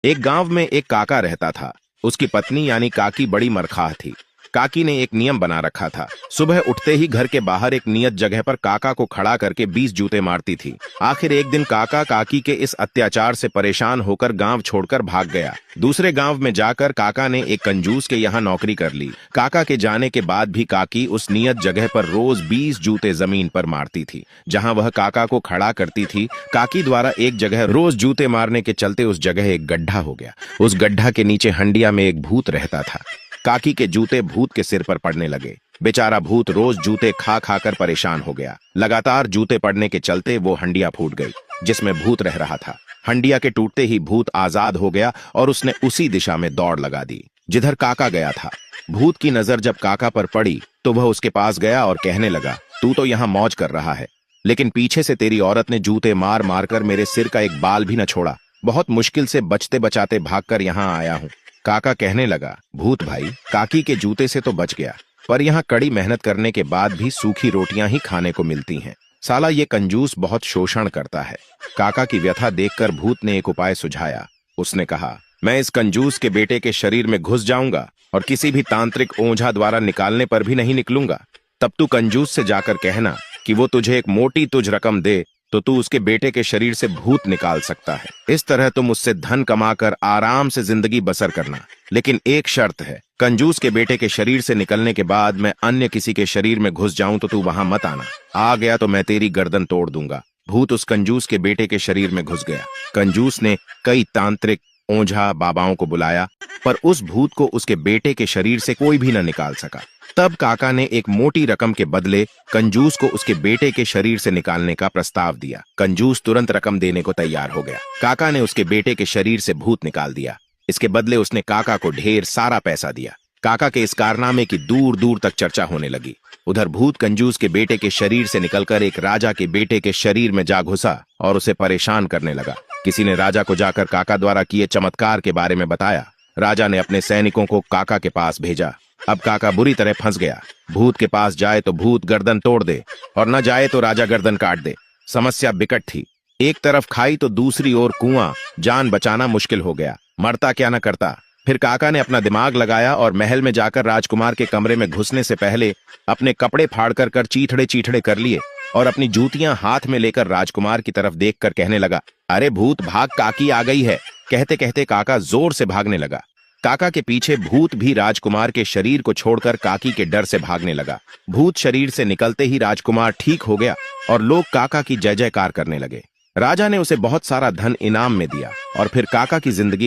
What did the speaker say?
एक गांव में एक काका रहता था। उसकी पत्नी यानी काकी बड़ी मरखाह थी। काकी ने एक नियम बना रखा था। सुबह उठते ही घर के बाहर एक नियत जगह पर काका को खड़ा करके 20 जूते मारती थी। आखिर एक दिन काका काकी के इस अत्याचार से परेशान होकर गांव छोड़कर भाग गया। दूसरे गांव में जाकर काका ने एक कंजूस के यहाँ नौकरी कर ली। काका के जाने के बाद भी काकी उस नियत जगह पर रोज 20 जूते जमीन पर मारती थी जहां वह काका को खड़ा करती थी। काकी द्वारा एक जगह रोज जूते मारने के चलते उस जगह एक गड्ढा हो गया। उस गड्ढा के नीचे हंडिया में एक भूत रहता था। काकी के जूते भूत के सिर पर पड़ने लगे। बेचारा भूत रोज जूते खा खाकर परेशान हो गया। लगातार जूते पड़ने के चलते वो हंडिया फूट गई जिसमें भूत रह रहा था। हंडिया के टूटते ही भूत आजाद हो गया और उसने उसी दिशा में दौड़ लगा दी जिधर काका गया था। भूत की नजर जब काका पर पड़ी तो वह उसके पास गया और कहने लगा, तू तो यहाँ मौज कर रहा है, लेकिन पीछे से तेरी औरत ने जूते मार मार कर मेरे सिर का एक बाल भी न छोड़ा। बहुत मुश्किल से बचते बचाते भागकर यहाँ आया हूँ। काका कहने लगा, भूत भाई, काकी के जूते से तो बच गया, पर यहाँ कड़ी मेहनत करने के बाद भी सूखी रोटियां ही खाने को मिलती हैं। साला ये कंजूस बहुत शोषण करता है। काका की व्यथा देखकर भूत ने एक उपाय सुझाया। उसने कहा, मैं इस कंजूस के बेटे के शरीर में घुस जाऊंगा और किसी भी तांत्रिक ओझा द्वारा निकालने पर भी नहीं निकलूंगा। तब तू कंजूस से जाकर कहना कि वो तुझे एक मोटी तुझ रकम दे तो तू उसके बेटे के शरीर से भूत निकाल सकता है। इस तरह तुम उससे धन कमाकर आराम से जिंदगी बसर करना, लेकिन एक शर्त है, कंजूस के बेटे के शरीर से निकलने के बाद मैं अन्य किसी के शरीर में घुस जाऊं तो तू वहां मत आना। आ गया तो मैं तेरी गर्दन तोड़ दूंगा। भूत उस कंजूस के बेटे के शरीर में घुस गया। कंजूस ने कई तांत्रिक ओझा बाबाओं को बुलाया, पर उस भूत को उसके बेटे के शरीर से कोई भी न निकाल सका। तब काका ने एक मोटी रकम के बदले कंजूस को उसके बेटे के शरीर से निकालने का प्रस्ताव दिया। कंजूस तुरंत रकम देने को तैयार हो गया। काका ने उसके बेटे के शरीर से भूत निकाल दिया। इसके बदले उसने काका को ढेर सारा पैसा दिया। काका के इस कारनामे की दूर दूर तक चर्चा होने लगी। उधर भूत कंजूस के बेटे के शरीर से निकलकर एक राजा के बेटे के शरीर में जा घुसा और उसे परेशान करने लगा। किसी ने राजा को जाकर काका द्वारा किए चमत्कार के बारे में बताया। राजा ने अपने सैनिकों को काका के पास भेजा। अब काका बुरी तरह फंस गया। भूत के पास जाए तो भूत गर्दन तोड़ दे और न जाए तो राजा गर्दन काट दे। समस्या बिकट थी। एक तरफ खाई तो दूसरी ओर कुआं। जान बचाना मुश्किल हो गया। मरता क्या न करता। फिर काका ने अपना दिमाग लगाया और महल में जाकर राजकुमार के कमरे में घुसने से पहले अपने कपड़े फाड़ कर चीथड़े चीथड़े कर लिए और अपनी जूतियां हाथ में लेकर राजकुमार की तरफ देखकर कहने लगा, अरे भूत भाग, काकी आ गई है। कहते कहते काका जोर से भागने लगा। काका के पीछे भूत भी राजकुमार के शरीर को छोड़कर काकी के डर से भागने लगा। भूत शरीर से निकलते ही राजकुमार ठीक हो गया और लोग काका की जय जयकार करने लगे। राजा ने उसे बहुत सारा धन इनाम में दिया और फिर काका की जिंदगी